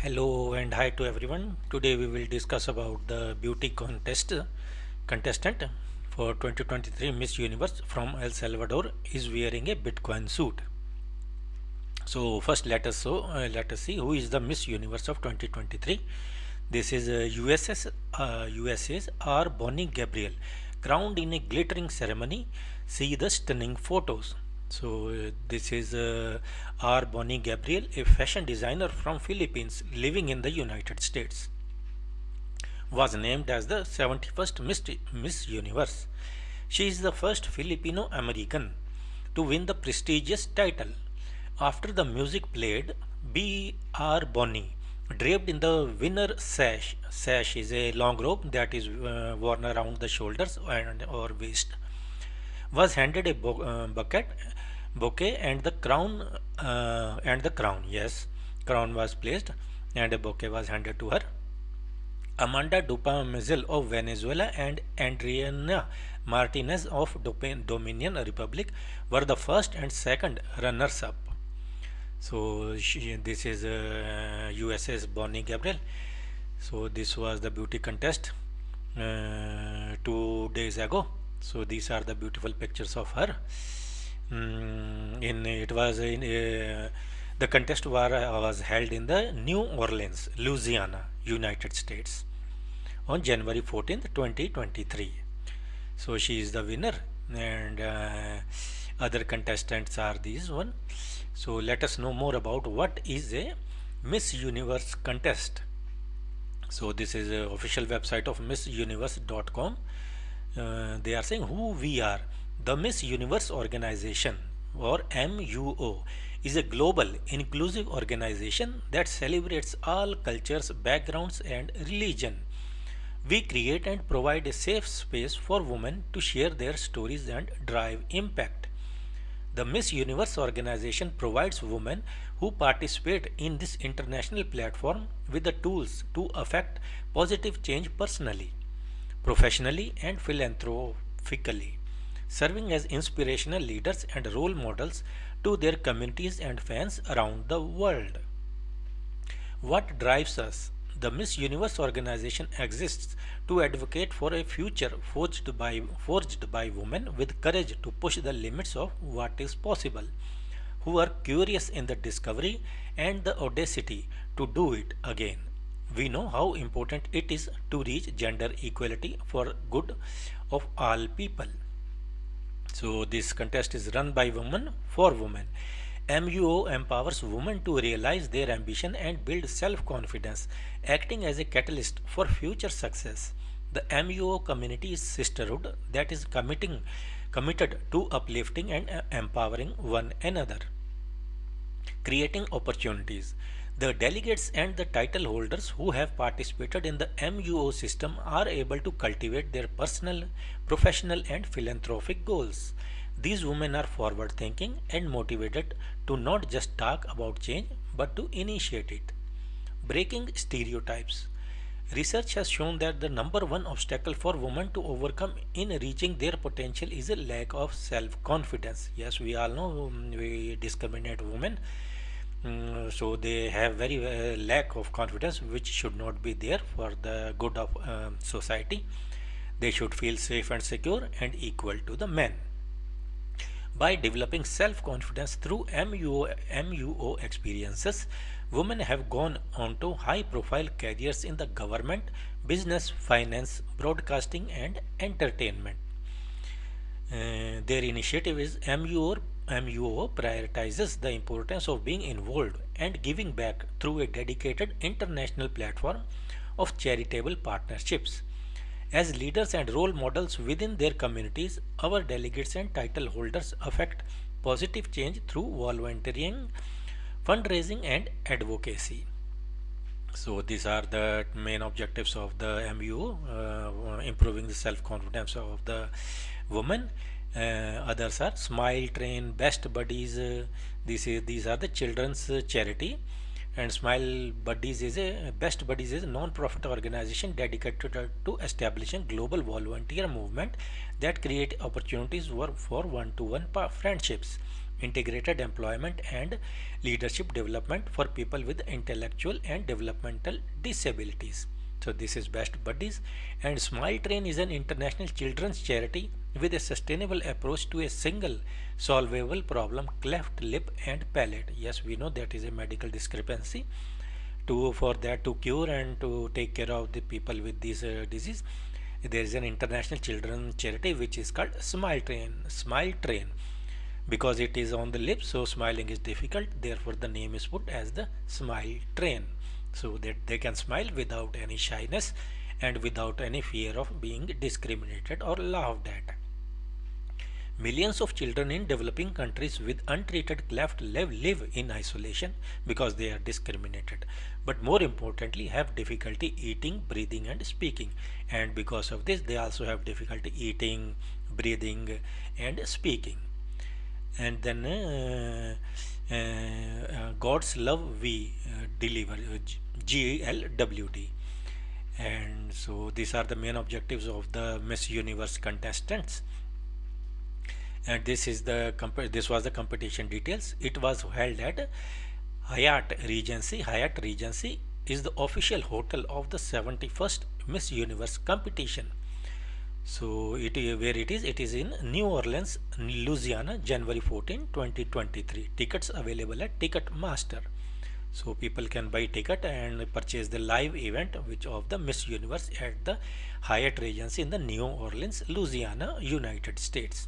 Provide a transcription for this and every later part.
Hello and hi to everyone. Today we will discuss about the beauty contestant for 2023 Miss Universe from El Salvador is wearing a Bitcoin suit. So first let us see who is the Miss Universe of 2023. This is USA's R. Bonnie Gabriel, crowned in a glittering ceremony. See the stunning photos. So this is R. Bonnie Gabriel, a fashion designer from Philippines living in the United States, was named as the 71st Miss Universe. She is the first Filipino American to win the prestigious title. After the music played, B.R. Bonnie, draped in the winner sash is a long robe that is worn around the shoulders and or waist, was handed a bouquet and the crown. Yes, crown was placed and a bouquet was handed to her. Amanda Dupamezil of Venezuela and Adriana Martinez of Dominion Republic were the first and second runners-up. So this is USA's Bonnie Gabriel. So this was the beauty contest 2 days ago. So these are the beautiful pictures of her. The contest was held in the New Orleans, Louisiana, United States, on January 14th, 2023. So she is the winner, and other contestants are these one. So let us know more about what is a Miss Universe contest. So this is the official website of missuniverse.com. They are saying who we are. The Miss Universe organization, or MUO, is a global inclusive organization that celebrates all cultures, backgrounds and religion. We create and provide a safe space for women to share their stories and drive impact. The Miss Universe organization provides women who participate in this international platform with the tools to affect positive change personally, professionally, and philanthropically, serving as inspirational leaders and role models to their communities and fans around the world. What drives us? The Miss Universe organization exists to advocate for a future forged by women with courage to push the limits of what is possible, who are curious in the discovery and the audacity to do it again. We know how important it is to reach gender equality for good of all people. So this contest is run by women for women. MUO empowers women to realize their ambition and build self-confidence, acting as a catalyst for future success. The MUO community is sisterhood that is committed to uplifting and empowering one another, creating opportunities. The delegates and the title holders who have participated in the MUO system are able to cultivate their personal, professional, and philanthropic goals. These women are forward thinking and motivated to not just talk about change but to initiate it. Breaking stereotypes. Research has shown that the number one obstacle for women to overcome in reaching their potential is a lack of self confidence. Yes, we all know we discriminate women, so they have very lack of confidence, which should not be there for the good of society. They should feel safe and secure and equal to the men. By developing self-confidence through MUO experiences, women have gone on to high-profile careers in the government, business, finance, broadcasting, and entertainment. Their initiative is MUO prioritizes the importance of being involved and giving back through a dedicated international platform of charitable partnerships. As leaders and role models within their communities, our delegates and title holders affect positive change through volunteering, fundraising, and advocacy. So these are the main objectives of the MUO, improving the self-confidence of the woman. Others are Smile Train, Best Buddies. These are the children's charity, and Smile Buddies is a Best Buddies is a non-profit organization dedicated to establishing global volunteer movement that create opportunities for one-to-one friendships. integrated employment and leadership development for people with intellectual and developmental disabilities. So this is Best Buddies, and Smile Train is an international children's charity with a sustainable approach to a single solvable problem, cleft lip and palate. Yes, we know that is a medical discrepancy. To for that to cure and to take care of the people with this disease, there is an international children charity which is called Smile Train. Smile Train, because it is on the lips, so smiling is difficult, therefore the name is put as the Smile Train, so that they can smile without any shyness and without any fear of being discriminated or laughed at. Millions of children in developing countries with untreated cleft lip live in isolation because they are discriminated, but more importantly have difficulty eating, breathing and speaking, and because of this they also have difficulty eating, breathing and speaking. And then God's love we deliver, GLWD. And so these are the main objectives of the Miss Universe contestants, and this was the competition details. It was held at Hyatt Regency. Hyatt Regency is the official hotel of the 71st Miss Universe competition. So where it is? It is in New Orleans, Louisiana, January 14, 2023. Tickets available at Ticketmaster. So people can buy ticket and purchase the live event which of the Miss Universe at the Hyatt Regency in the New Orleans, Louisiana, United States.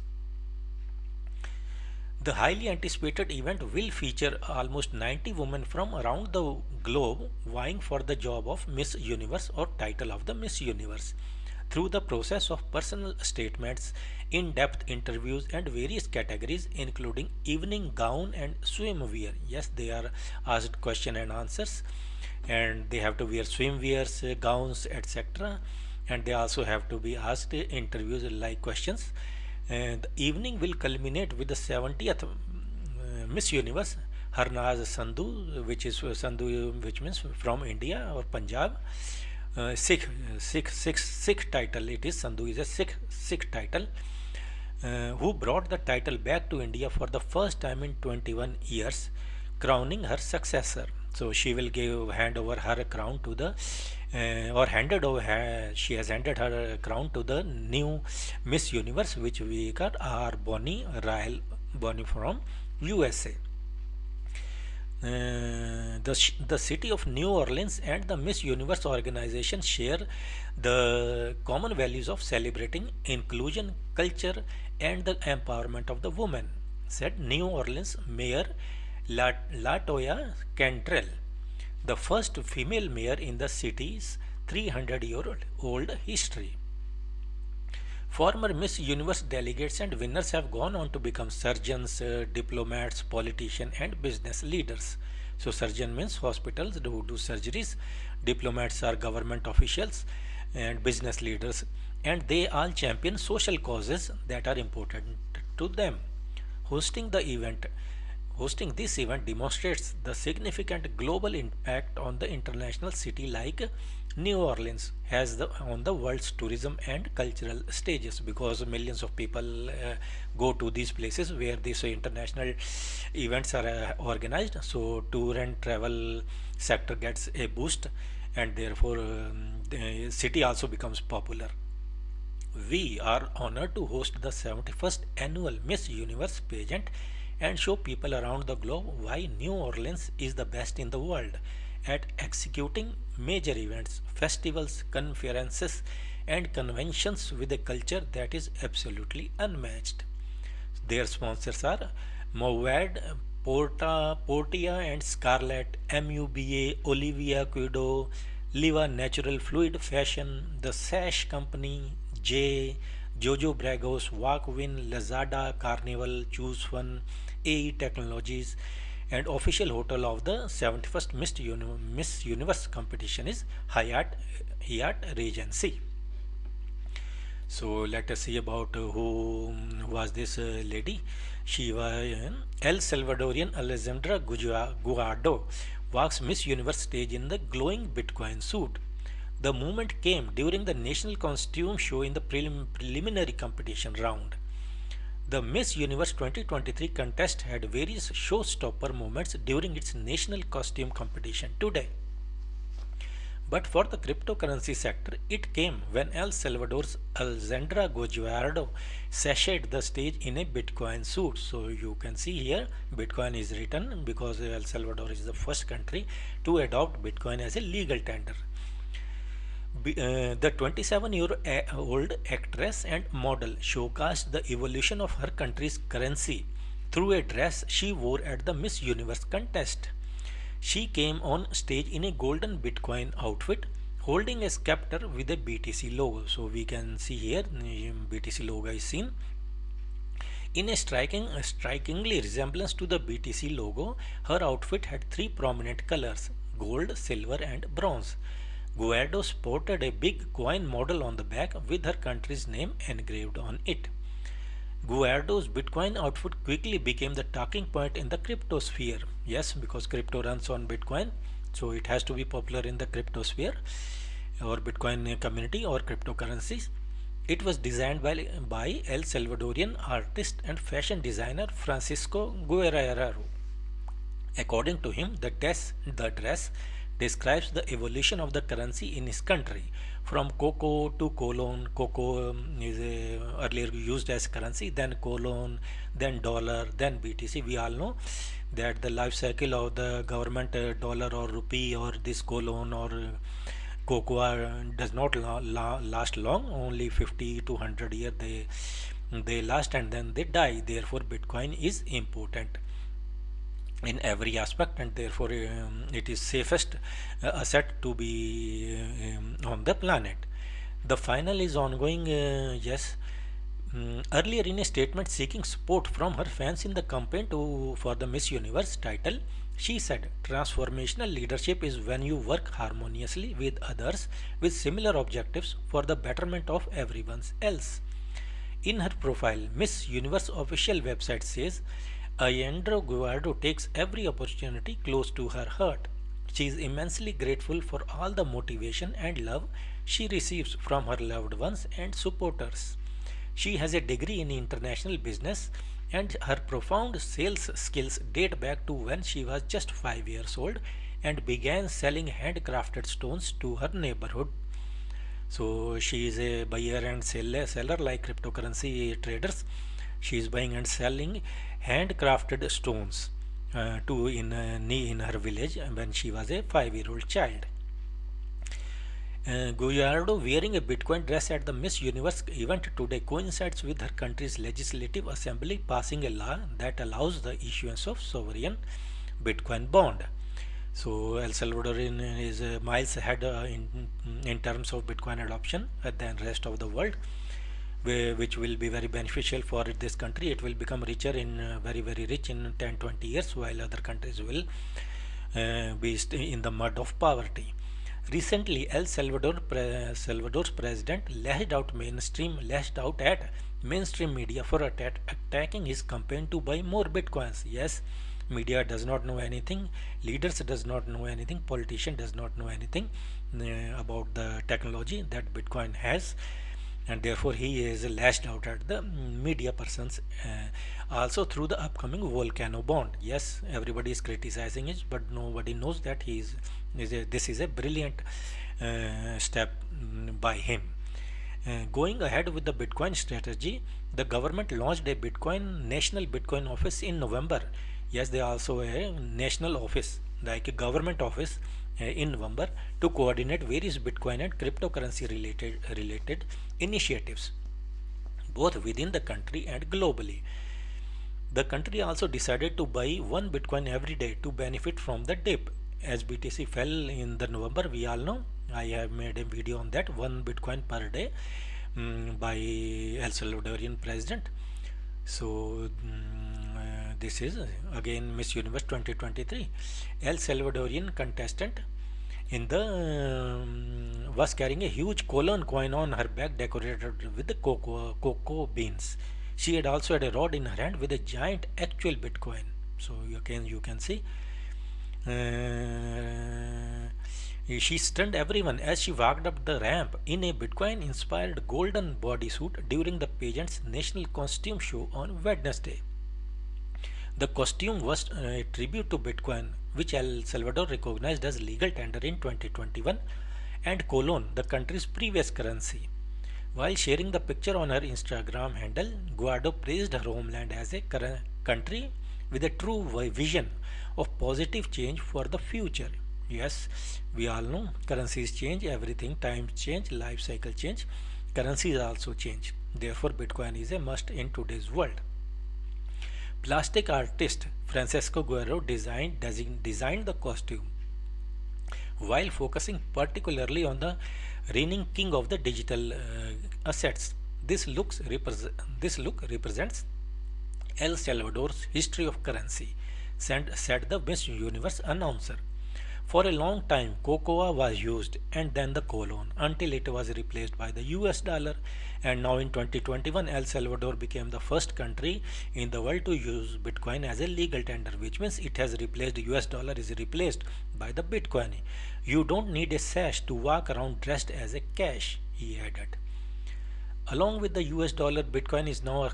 The highly anticipated event will feature almost 90 women from around the globe vying for the job of Miss Universe or title of the Miss Universe through the process of personal statements, in-depth interviews and various categories including evening gown and swimwear. Yes, they are asked question and answers, and they have to wear swimwears, gowns, etc. And they also have to be asked interviews like questions. And the evening will culminate with the 70th Miss Universe, Harnaz Sandhu, which means from India or Punjab. Sikh title. It is Sandhu is a Sikh title, who brought the title back to India for the first time in 21 years, crowning her successor. So she will hand over her crown to the she has handed her crown to the new Miss Universe, which we got R. Bonnie from USA. The city of New Orleans and the Miss Universe organization share the common values of celebrating inclusion, culture, and the empowerment of the woman, said New Orleans Mayor Latoya Cantrell, the first female mayor in the city's 300-year-old history. Former Miss Universe delegates and winners have gone on to become surgeons, diplomats, politicians, and business leaders. So, surgeon means hospitals who do surgeries, diplomats are government officials, and business leaders, and they all champion social causes that are important to them. Hosting this event demonstrates the significant global impact on the international city like New Orleans has on the world's tourism and cultural stages, because millions of people go to these places where these international events are organized. So tour and travel sector gets a boost, and therefore the city also becomes popular. We are honored to host the 71st annual Miss Universe pageant and show people around the globe why New Orleans is the best in the world at executing major events, festivals, conferences, and conventions with a culture that is absolutely unmatched. Their sponsors are Movad, Portia and Scarlett, MUBA, Olivia Quido, Liva Natural Fluid Fashion, The Sash Company, Jojo Bragos, Walkwin, Lazada, Carnival, Choose One, AE Technologies, and official hotel of the 71st Miss Universe competition is Hyatt Regency. So let us see about who was this lady. She was El Salvadorian Alexandra Guardo walks Miss Universe stage in the glowing Bitcoin suit. The moment came during the national costume show in the preliminary competition round. The Miss Universe 2023 contest had various showstopper moments during its national costume competition today. But for the cryptocurrency sector, it came when El Salvador's Alexandra Gojuardo sashayed the stage in a Bitcoin suit. So you can see here Bitcoin is written because El Salvador is the first country to adopt Bitcoin as a legal tender. The 27-year-old actress and model showcased the evolution of her country's currency through a dress she wore at the Miss Universe contest. She came on stage in a golden Bitcoin outfit holding a scepter with a BTC logo. So we can see here BTC logo is seen. In a strikingly resemblance to the BTC logo, her outfit had three prominent colors: gold, silver and bronze. Guaido sported a big coin model on the back with her country's name engraved on it. Guaido's Bitcoin outfit quickly became the talking point in the crypto sphere. Yes, because crypto runs on Bitcoin, so it has to be popular in the crypto sphere or Bitcoin community or cryptocurrencies. It was designed by El Salvadorian artist and fashion designer Francisco Guerrero. According to him, the dress describes the evolution of the currency in his country from cocoa to colon. Cocoa is earlier used as currency, then colon, then dollar, then BTC. We all know that the life cycle of the government dollar or rupee or this colon or cocoa does not last long. Only 50 to 100 years they last and then they die. Therefore, Bitcoin is important in every aspect, and therefore it is safest asset to be on the planet. The final is ongoing. Yes. Earlier, in a statement seeking support from her fans in the campaign for the Miss Universe title, she said, "Transformational leadership is when you work harmoniously with others with similar objectives for the betterment of everyone else." In her profile, Miss Universe official website says, Alejandro Guardo takes every opportunity close to her heart. She is immensely grateful for all the motivation and love she receives from her loved ones and supporters. She has a degree in international business, and her profound sales skills date back to when she was just 5 years old and began selling handcrafted stones to her neighborhood. So she is a buyer and seller like cryptocurrency traders. She is buying and selling handcrafted stones in her village when she was a 5-year-old child. Guillardo wearing a Bitcoin dress at the Miss Universe event today coincides with her country's legislative assembly passing a law that allows the issuance of sovereign Bitcoin bond. So El Salvador is miles ahead in terms of Bitcoin adoption than rest of the world, which will be very beneficial for this country. It will become richer very rich in 10-20 years, while other countries will be in the mud of poverty. Recently, El Salvador's president lashed out at mainstream media for attacking his campaign to buy more bitcoins. Yes, media does not know anything, leaders does not know anything, politician does not know anything about the technology that Bitcoin has, and therefore he is lashed out at the media persons also through the upcoming volcano bond. Yes, everybody is criticizing it, but nobody knows that this is a brilliant step by him. Going ahead with the Bitcoin strategy, the government launched a national Bitcoin office in November. Yes, they also a national office, like a government office in November, to coordinate various Bitcoin and cryptocurrency related initiatives, both within the country and globally. The country also decided to buy one Bitcoin every day to benefit from the dip. As BTC fell in the November, we all know, I have made a video on that, one Bitcoin per day by El Salvadorian president. So this is again Miss Universe 2023. El Salvadorian contestant in the was carrying a huge colon coin on her back decorated with the cocoa beans. She had also had a rod in her hand with a giant actual Bitcoin. So you can see She stunned everyone as she walked up the ramp in a Bitcoin inspired golden bodysuit during the pageant's national costume show on Wednesday. The costume was a tribute to Bitcoin, which El Salvador recognized as legal tender in 2021, and colon, the country's previous currency. While sharing the picture on her Instagram handle, Guaido praised her homeland as a country with a true vision of positive change for the future. Yes, we all know currencies change, everything, times change, life cycle change, currencies also change. Therefore, Bitcoin is a must in today's world. Plastic artist Francesco Guerrero designed the costume while focusing particularly on the reigning king of the digital assets. This look represents El Salvador's history of currency, said the Miss Universe announcer. For a long time, cocoa was used and then the colon until it was replaced by the US dollar. And now in 2021, El Salvador became the first country in the world to use Bitcoin as a legal tender, which means it has replaced US dollar is replaced by the Bitcoin. You don't need a sash to walk around dressed as a cash, he added. Along with the US dollar, Bitcoin is now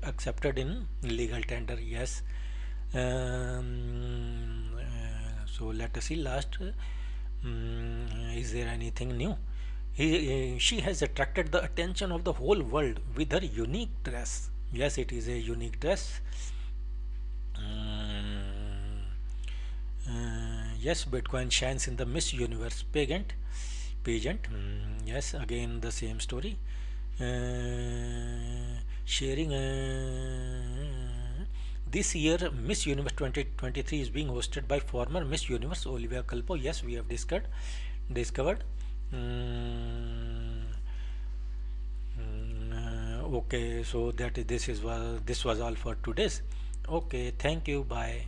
accepted in legal tender. Yes. So let us see last. Is there anything new? She has attracted the attention of the whole world with her unique dress. Yes, it is a unique dress. Yes, Bitcoin shines in the Miss Universe pageant. Yes, again the same story. Sharing this year Miss Universe 2023 is being hosted by former Miss Universe Olivia Culpo. Yes, we have discovered. Okay, so this was all for today's. Okay, thank you, bye.